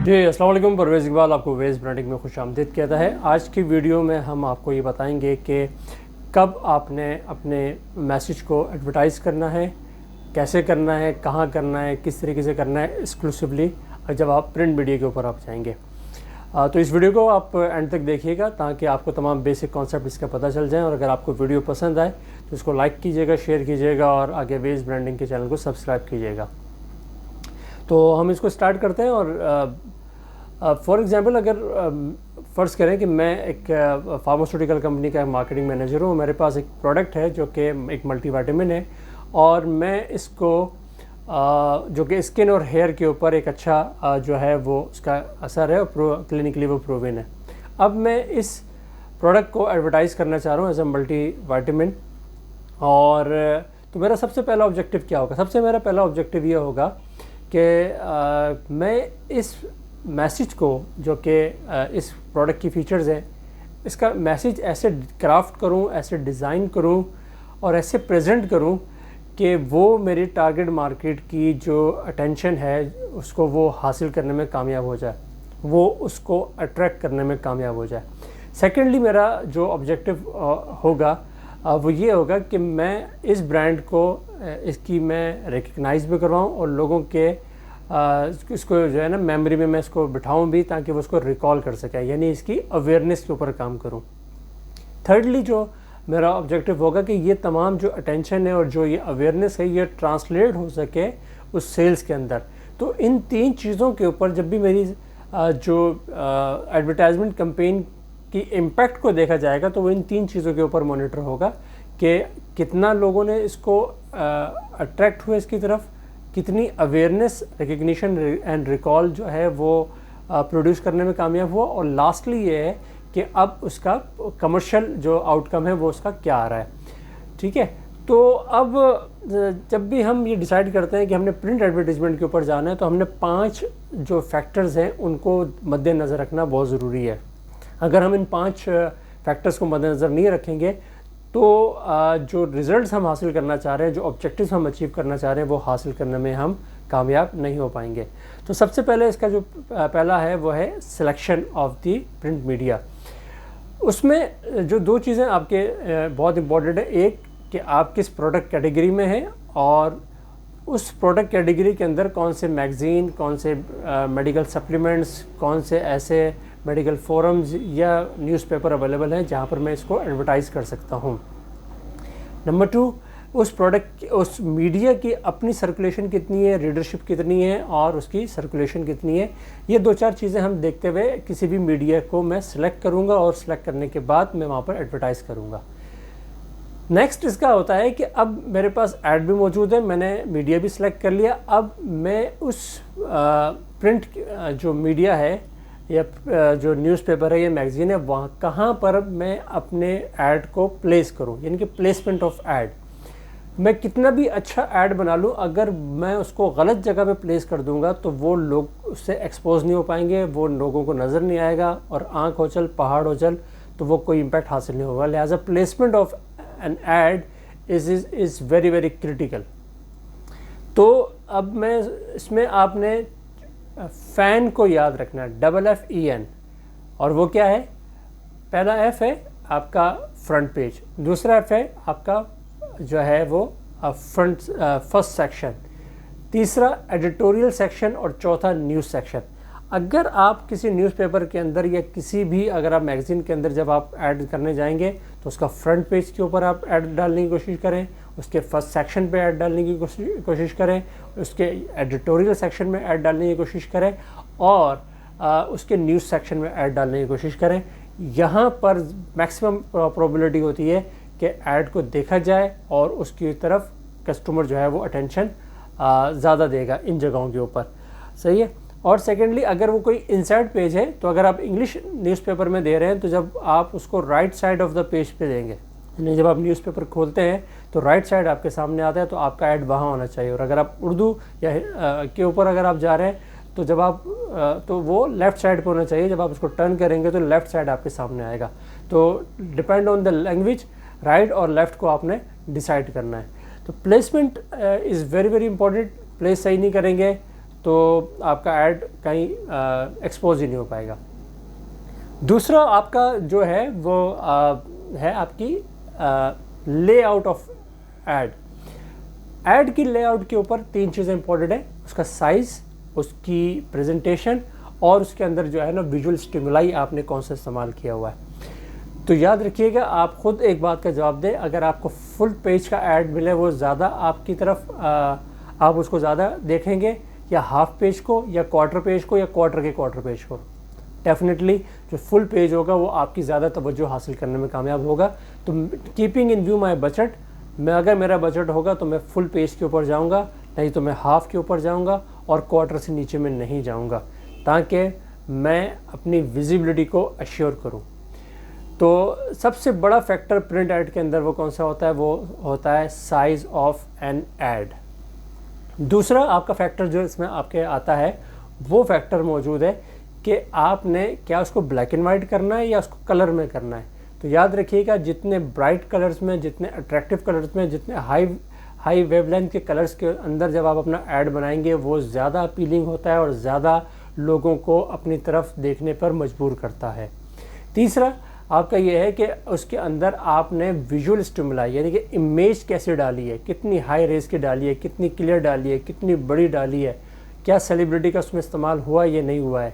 جی السلام علیکم، پرویز اقبال آپ کو ویز برانڈنگ میں خوش آمدید کہتا ہے۔ آج کی ویڈیو میں ہم آپ کو یہ بتائیں گے کہ کب آپ نے اپنے میسیج کو ایڈورٹائز کرنا ہے، کیسے کرنا ہے، کہاں کرنا ہے، کس طریقے سے کرنا ہے ایکسکلوسیولی جب آپ پرنٹ میڈیا کے اوپر آپ جائیں گے۔ تو اس ویڈیو کو آپ اینڈ تک دیکھیے گا تاکہ آپ کو تمام بیسک کانسیپٹ اس کا پتہ چل جائیں، اور اگر آپ کو ویڈیو پسند آئے تو اس کو لائک کیجیے گا، شیئر کیجیے گا، اور آگے ویز برانڈنگ کے چینل کو سبسکرائب کیجیے گا۔ تو ہم اس کو سٹارٹ کرتے ہیں، اور فار ایگزامپل اگر فرض کریں کہ میں ایک فارماسیوٹیکل کمپنی کا مارکیٹنگ مینیجر ہوں، میرے پاس ایک پروڈکٹ ہے جو کہ ایک ملٹی وائٹامن ہے، اور میں اس کو جو کہ اسکن اور ہیئر کے اوپر ایک اچھا جو ہے وہ اس کا اثر ہے، کلینکلی وہ پروون ہے۔ اب میں اس پروڈکٹ کو ایڈورٹائز کرنا چاہ رہا ہوں ایز اے ملٹی وائٹامن، اور تو میرا سب سے پہلا آبجیکٹیو کیا ہوگا؟ سب سے میرا پہلا آبجیکٹیو یہ ہوگا کہ میں اس میسیج کو جو کہ اس پروڈکٹ کی فیچرز ہیں، اس کا میسیج ایسے کرافٹ کروں، ایسے ڈیزائن کروں اور ایسے پریزنٹ کروں کہ وہ میری ٹارگٹ مارکیٹ کی جو اٹینشن ہے اس کو وہ حاصل کرنے میں کامیاب ہو جائے، وہ اس کو اٹریکٹ کرنے میں کامیاب ہو جائے۔ سیکنڈلی میرا جو آبجیکٹیو ہوگا وہ یہ ہوگا کہ میں اس برانڈ کو اس کی میں ریکگنائز بھی کرواؤں، اور لوگوں کے اس کو جو ہے نا میموری میں اس کو بٹھاؤں بھی تاکہ وہ اس کو ریکال کر سکے، یعنی اس کی اویئرنیس کے اوپر کام کروں۔ تھرڈلی جو میرا آبجیکٹیو ہوگا کہ یہ تمام جو اٹینشن ہے اور جو یہ اویئرنیس ہے یہ ٹرانسلیٹ ہو سکے اس سیلز کے اندر۔ تو ان تین چیزوں کے اوپر جب بھی میری جو ایڈورٹائزمنٹ کمپین کی امپیکٹ کو دیکھا جائے گا تو وہ ان تین چیزوں کے اوپر مانیٹر ہوگا کہ کتنا لوگوں نے اس کو اٹریکٹ ہوئے اس کی طرف، کتنی اویئرنیس، ریکگنیشن اینڈ ریکال جو ہے وہ پروڈیوس کرنے میں کامیاب ہوا، اور لاسٹلی یہ ہے کہ اب اس کا کمرشل جو آؤٹ کم ہے وہ اس کا کیا آ رہا ہے۔ ٹھیک ہے، تو اب جب بھی ہم یہ ڈیسائیڈ کرتے ہیں کہ ہم نے پرنٹ ایڈورٹیزمنٹ کے اوپر جانا ہے تو ہم نے 5 جو فیکٹرز ہیں ان کو مد نظر رکھنا بہت ضروری ہے۔ اگر ہم ان 5 فیکٹرز کو مد نظر نہیں رکھیں گے تو جو ریزلٹس ہم حاصل کرنا چاہ رہے ہیں، جو آبجیکٹیوز ہم اچیو کرنا چاہ رہے ہیں، وہ حاصل کرنے میں ہم کامیاب نہیں ہو پائیں گے۔ تو سب سے پہلے اس کا جو پہلا ہے وہ ہے selection of the print media. اس میں جو 2 چیزیں آپ کے بہت امپورٹنٹ ہیں، ایک کہ آپ کس پروڈکٹ کیٹیگری میں ہیں، اور اس پروڈکٹ کیٹیگری کے اندر کون سے میگزین، کون سے میڈیکل سپلیمنٹس، کون سے ایسے میڈیکل فورمز یا نیوز پیپر اویلیبل ہیں جہاں پر میں اس کو ایڈورٹائز کر سکتا ہوں۔ نمبر 2، اس پروڈکٹ اس میڈیا کی اپنی سرکولیشن کتنی ہے، ریڈرشپ کتنی ہے، اور اس کی سرکولیشن کتنی ہے۔ یہ 2-4 چیزیں ہم دیکھتے ہوئے کسی بھی میڈیا کو میں سلیکٹ کروں گا، اور سلیکٹ کرنے کے بعد میں وہاں پر ایڈورٹائز کروں گا۔ نیکسٹ اس کا ہوتا ہے کہ اب میرے پاس ایڈ بھی موجود ہے، میں نے میڈیا بھی سلیکٹ کر لیا، اب میں اس پرنٹ جو میڈیا ہے یا جو نیوز پیپر ہے یا میگزین ہے وہاں کہاں پر میں اپنے ایڈ کو پلیس کروں، یعنی کہ پلیسمنٹ آف ایڈ۔ میں کتنا بھی اچھا ایڈ بنا لوں، اگر میں اس کو غلط جگہ پہ پلیس کر دوں گا تو وہ لوگ اس سے ایکسپوز نہیں ہو پائیں گے، وہ لوگوں کو نظر نہیں آئے گا، اور آنکھ ہو چل پہاڑ ہو چل تو وہ کوئی امپیکٹ حاصل نہیں ہوگا۔ لہٰذا placement of an ad is very very critical. تو اب میں اس میں آپ نے فین کو یاد رکھنا ہے، FFEN، اور وہ کیا ہے؟ پہلا ایف ہے آپ کا فرنٹ پیج، دوسرا ایف ہے آپ کا جو ہے وہ فرسٹ سیکشن، تیسرا ایڈیٹوریل سیکشن، اور چوتھا نیوز سیکشن۔ اگر آپ کسی نیوز پیپر کے اندر یا کسی بھی اگر آپ میگزین کے اندر جب آپ ایڈ کرنے جائیں گے تو اس کا فرنٹ پیج کے اوپر آپ ایڈ ڈالنے کی کوشش کریں، اس کے فرسٹ سیکشن پہ ایڈ ڈالنے کی کوشش کریں، اس کے ایڈیٹوریل سیکشن میں ایڈ ڈالنے کی کوشش کریں، اور اس کے نیوز سیکشن میں ایڈ ڈالنے کی کوشش کریں۔ یہاں پر میکسیمم پروبیبلٹی ہوتی ہے کہ ایڈ کو دیکھا جائے اور اس کی طرف کسٹمر جو ہے وہ اٹینشن زیادہ دے گا ان جگہوں کے اوپر، صحیح ہے۔ اور سیکنڈلی اگر وہ کوئی انسائڈ پیج ہے تو اگر آپ انگلش نیوز پیپر میں دے رہے ہیں تو جب آپ اس کو right side of the page پہ دیں گے، یعنی جب آپ نیوز پیپر کھولتے ہیں تو رائٹ سائڈ آپ کے سامنے آتا ہے تو آپ کا ایڈ وہاں ہونا چاہیے، اور اگر آپ اردو یا کے اوپر اگر آپ جا رہے ہیں تو جب آپ تو وہ لیفٹ سائڈ پہ ہونا چاہیے، جب آپ اس کو ٹرن کریں گے تو لیفٹ سائڈ آپ کے سامنے آئے گا۔ تو depend on the language right اور لیفٹ کو آپ نے ڈیسائیڈ کرنا ہے۔ تو پلیسمنٹ از ویری ویری امپورٹنٹ، پلیس صحیح نہیں کریں گے تو آپ کا ایڈ کہیں ایکسپوز ہی نہیں ہو پائے گا۔ دوسرا آپ کا جو ہے وہ ہے آپ کی lay out of add. Add کی لے آؤٹ کے اوپر 3 چیزیں امپورٹنٹ ہیں، اس کا سائز، اس کی پریزنٹیشن، اور اس کے اندر جو ہے نا ویژول اسٹیمولائی آپ نے کون سا استعمال کیا ہوا ہے۔ تو یاد رکھیے گا، آپ خود ایک بات کا جواب دیں، اگر آپ کو فل پیج کا ایڈ ملے وہ زیادہ آپ کی طرف آپ اس کو زیادہ دیکھیں گے، یا ہاف پیج کو، یا کوارٹر پیج کو، یا کوارٹر کے کوارٹر پیج کو؟ ڈیفینیٹلی جو فل پیج ہوگا وہ آپ کی زیادہ توجہ حاصل کرنے میں کامیاب ہوگا۔ تو keeping in view my budget, اگر میرا بجٹ ہوگا تو میں فل پیج کے اوپر جاؤں گا، نہیں تو میں ہاف کے اوپر جاؤں گا، اور کوارٹر سے نیچے میں نہیں جاؤں گا، تاکہ میں اپنی ویزیبلٹی کو ایشور کروں۔ تو سب سے بڑا فیکٹر پرنٹ ایڈ کے اندر وہ کون سا ہوتا ہے؟ وہ ہوتا ہے سائز آف این ایڈ۔ دوسرا آپ کا فیکٹر جو اس میں آپ کے آتا ہے، وہ فیکٹر موجود ہے کہ آپ نے کیا اس کو بلیک اینڈ وائٹ کرنا ہے یا اس کو کلر میں کرنا ہے۔ تو یاد رکھیے گا، جتنے برائٹ کلرز میں، جتنے اٹریکٹیو کلرز میں، جتنے ہائی ویو لینتھ کے کلرز کے اندر جب آپ اپنا ایڈ بنائیں گے، وہ زیادہ اپیلنگ ہوتا ہے اور زیادہ لوگوں کو اپنی طرف دیکھنے پر مجبور کرتا ہے۔ تیسرا آپ کا یہ ہے کہ اس کے اندر آپ نے ویژول اسٹیمولائی، یعنی کہ امیج کیسے ڈالی ہے، کتنی ہائی ریز کی ڈالی ہے، کتنی کلیئر ڈالی ہے، کتنی بڑی ڈالی ہے، کیا سیلیبریٹی کا اس میں استعمال ہوا ہے یا نہیں ہوا ہے۔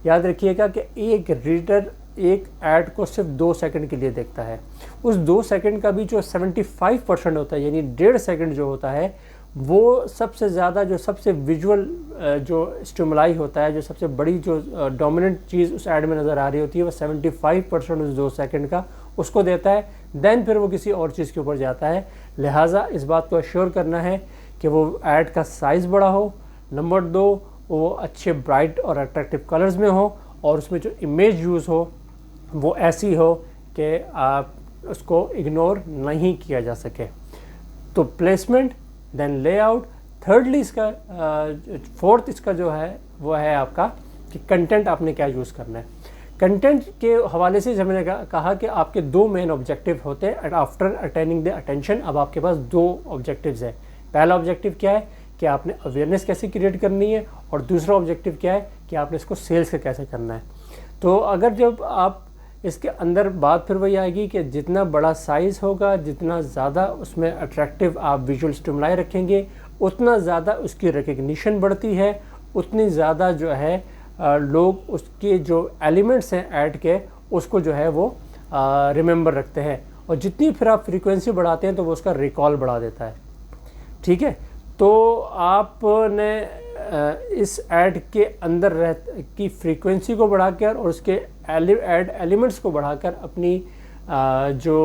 یاد رکھیے گا کہ ایک ریڈر ایک ایڈ کو صرف 2 سیکنڈ کے لیے دیکھتا ہے، اس 2 سیکنڈ کا بھی جو 75% ہوتا ہے، یعنی 1.5 سیکنڈ جو ہوتا ہے، وہ سب سے زیادہ جو سب سے ویژول جو اسٹیمولائی ہوتا ہے، جو سب سے بڑی جو ڈومیننٹ چیز اس ایڈ میں نظر آ رہی ہوتی ہے، وہ 75% اس 2 سیکنڈ کا اس کو دیتا ہے، دین پھر وہ کسی اور چیز کے اوپر جاتا ہے۔ لہٰذا اس بات کو ایشور کرنا ہے کہ وہ ایڈ کا سائز بڑا ہو، نمبر 2 وہ اچھے برائٹ اور اٹریکٹیو کلرز میں ہو، اور اس میں جو امیج یوز ہو وہ ایسی ہو کہ آپ اس کو اگنور نہیں کیا جا سکے۔ تو پلیسمنٹ، دین لے آؤٹ، تھرڈلی اس کا فورتھ اس کا جو ہے وہ ہے آپ کا کہ کنٹینٹ آپ نے کیا یوز کرنا ہے۔ کنٹینٹ کے حوالے سے ہم نے کہا کہ آپ کے 2 مین آبجیکٹیو ہوتے ہیں آفٹر اٹیننگ دی اٹینشن۔ اب آپ کے پاس 2 آبجیکٹیوز ہیں۔ پہلا آبجیکٹیو کیا ہے کہ آپ نے اویئرنیس کیسے کریٹ کرنی ہے، اور دوسرا آبجیکٹیو کیا ہے کہ آپ نے اس کو سیلس کا کیسے کرنا ہے۔ تو اگر جب آپ اس کے اندر بات پھر وہی آئے گی کہ جتنا بڑا سائز ہوگا، جتنا زیادہ اس میں اٹریکٹیو آپ ویژول اسٹیمولائی رکھیں گے، اتنا زیادہ اس کی ریکگنیشن بڑھتی ہے، اتنی زیادہ جو ہے لوگ اس کے جو ایلیمنٹس ہیں ایڈ کے، اس کو جو ہے وہ ریممبر رکھتے ہیں، اور جتنی پھر آپ فریکوینسی بڑھاتے ہیں تو وہ اس کا ریکال بڑھا دیتا ہے۔ ٹھیک ہے، تو آپ نے اس ایڈ کے اندر کی فریکوینسی کو بڑھا کر اور اس کے ایڈ ایلیمنٹس کو بڑھا کر اپنی جو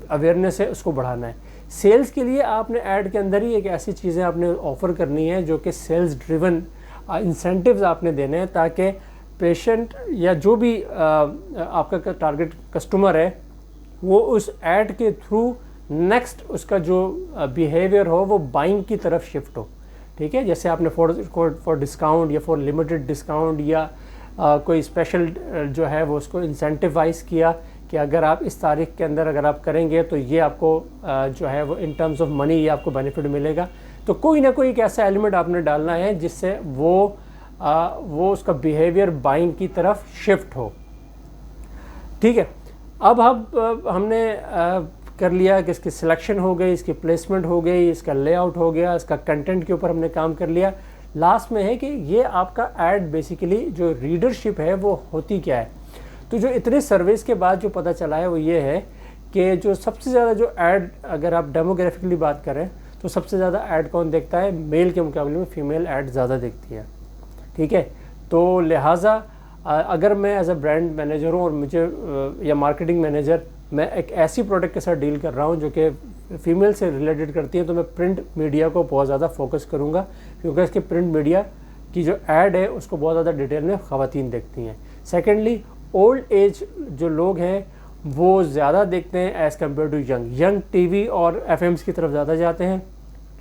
اویئرنیس ہے اس کو بڑھانا ہے۔ سیلز کے لیے آپ نے ایڈ کے اندر ہی ایک ایسی چیزیں آپ نے آفر کرنی ہے جو کہ سیلز ڈریون انسینٹیوز آپ نے دینے ہیں، تاکہ پیشنٹ یا جو بھی آپ کا ٹارگٹ کسٹمر ہے وہ اس ایڈ کے تھرو نیکسٹ اس کا جو بیہیویئر ہو وہ بائنگ کی طرف شفٹ ہو۔ ٹھیک ہے، جیسے آپ نے فار ڈسکاؤنٹ یا فار لمیٹڈ ڈسکاؤنٹ یا کوئی اسپیشل جو ہے وہ اس کو انسینٹیوائز کیا کہ اگر آپ اس تاریخ کے اندر اگر آپ کریں گے تو یہ آپ کو جو ہے وہ ان ٹرمز آف منی یہ آپ کو بینیفٹ ملے گا۔ تو کوئی نہ کوئی ایک ایسا ایلیمنٹ آپ نے ڈالنا ہے جس سے وہ اس کا بیہیویئر بائنگ کی طرف شفٹ ہو۔ ٹھیک ہے، اب ہم نے کر لیا کہ اس کی سلیکشن ہو گئی، اس کی پلیسمنٹ ہو گئی، اس کا لے آؤٹ ہو گیا، اس کا کنٹینٹ کے اوپر ہم نے کام کر لیا۔ لاسٹ میں ہے کہ یہ آپ کا ایڈ بیسیکلی جو ریڈرشپ ہے وہ ہوتی کیا ہے۔ تو جو اتنے سرویز کے بعد جو پتہ چلا ہے وہ یہ ہے کہ جو سب سے زیادہ جو ایڈ اگر آپ ڈیموگرافکلی بات کریں تو سب سے زیادہ ایڈ کون دیکھتا ہے؟ میل کے مقابلے میں فیمیل ایڈ زیادہ دیکھتی ہے۔ ٹھیک ہے، تو لہٰذا اگر میں ایز اے برانڈ مینیجر ہوں اور مجھے یا مارکیٹنگ مینیجر میں ایک ایسی پروڈکٹ کے ساتھ ڈیل کر رہا ہوں جو کہ فیمیل سے ریلیٹڈ کرتی ہے، تو میں پرنٹ میڈیا کو بہت زیادہ فوکس کروں گا، کیونکہ اس کے پرنٹ میڈیا کی جو ایڈ ہے اس کو بہت زیادہ ڈیٹیل میں خواتین دیکھتی ہیں۔ سیکنڈلی، اولڈ ایج جو لوگ ہیں وہ زیادہ دیکھتے ہیں as compare to young T V اور ایف ایمس کی طرف زیادہ جاتے ہیں،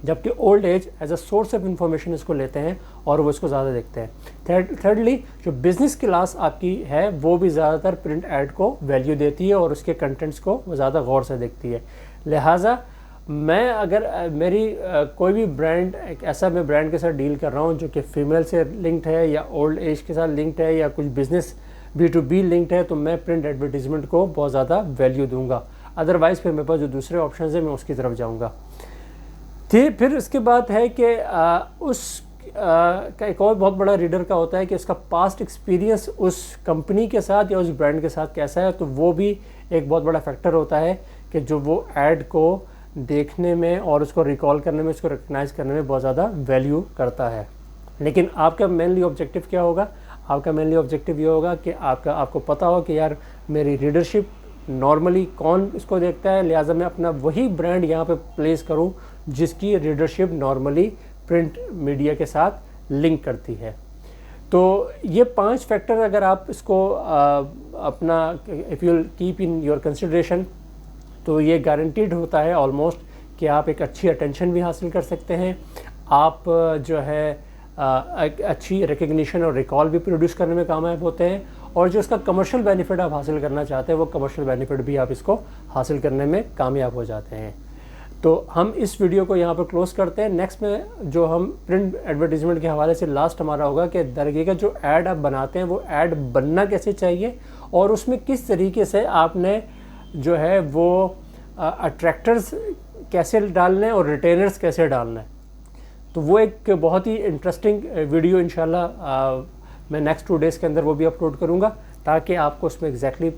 جبکہ old age as a source of information اس کو لیتے ہیں اور وہ اس کو زیادہ دیکھتے ہیں۔ تھرڈلی، جو بزنس کلاس آپ کی ہے وہ بھی زیادہ تر پرنٹ ایڈ کو ویلیو دیتی ہے اور اس کے کنٹینٹس کو وہ زیادہ غور سے دیکھتی ہے۔ لہٰذا میں اگر میری کوئی بھی برانڈ ایسا میں برانڈ کے ساتھ ڈیل کر رہا ہوں جو کہ فیمیل سے لنکڈ ہے یا اولڈ ایج کے ساتھ لنکڈ ہے یا کچھ بزنس B2B لنکڈ ہے تو میں پرنٹ ایڈورٹیزمنٹ کو بہت زیادہ ویلیو دوں گا. ادروائز پھر میرے پاس جو دوسرے آپشنز ہیں میں اس کی طرف جاؤں گا. پھر اس کے بعد ہے کہ اس کا ایک اور بہت بڑا ریڈر کا ہوتا ہے کہ اس کا پاسٹ ایکسپیرینس اس کمپنی کے ساتھ یا اس برانڈ کے ساتھ کیسا ہے. تو وہ بھی ایک بہت بڑا فیکٹر ہوتا ہے کہ جو وہ ایڈ کو دیکھنے میں اور اس کو ریکال کرنے میں, اس کو ریکگنائز کرنے میں بہت زیادہ ویلیو کرتا ہے. لیکن آپ کا مینلی آبجیکٹیو کیا ہوگا؟ آپ کا مینلی آبجیکٹیو یہ ہوگا کہ آپ کو پتہ ہو کہ یار میری ریڈرشپ نارملی کون اس کو دیکھتا ہے, لہٰذا میں اپنا وہی برانڈ یہاں پہ پلیس کروں جس کی ریڈرشپ نارملی پرنٹ میڈیا کے ساتھ لنک کرتی ہے. تو یہ 5 فیکٹر اگر آپ اس کو اپنا if you keep in your consideration تو یہ گارنٹیڈ ہوتا ہے آلموسٹ کہ آپ ایک اچھی اٹینشن بھی حاصل کر سکتے ہیں, آپ جو ہے اچھی ریکگنیشن اور ریکال بھی پروڈیوس کرنے میں کامیاب ہوتے ہیں, اور جو اس کا کمرشل بینیفٹ آپ حاصل کرنا چاہتے ہیں وہ کمرشل بینیفٹ بھی آپ اس کو حاصل کرنے میں کامیاب ہو جاتے ہیں. تو ہم اس ویڈیو کو یہاں پر کلوز کرتے ہیں. نیکسٹ میں جو ہم پرنٹ ایڈورٹیزمنٹ کے حوالے سے لاسٹ ہمارا ہوگا کہ درگے کا جو ایڈ آپ بناتے ہیں وہ ایڈ بننا کیسے چاہیے اور اس میں کس طریقے سے آپ نے جو ہے وہ اٹریکٹرز کیسے ڈالنے اور ریٹینرز کیسے ڈالنا ہے. تو وہ ایک بہت ہی انٹرسٹنگ ویڈیو انشاءاللہ میں نیکسٹ 2 days کے اندر وہ بھی اپلوڈ کروں گا تاکہ آپ کو اس میں ایگزیکٹلی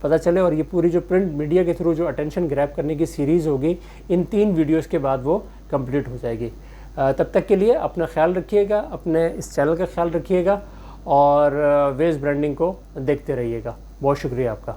پتہ چلے. اور یہ پوری جو پرنٹ میڈیا کے تھرو جو اٹینشن گریب کرنے کی سیریز ہوگی ان 3 ویڈیوز کے بعد وہ کمپلیٹ ہو جائے گی. تب تک کے لیے اپنا خیال رکھیے گا, اپنے اس چینل کا خیال رکھیے گا اور ویز برانڈنگ کو دیکھتے رہیے گا. بہت شکریہ آپ کا.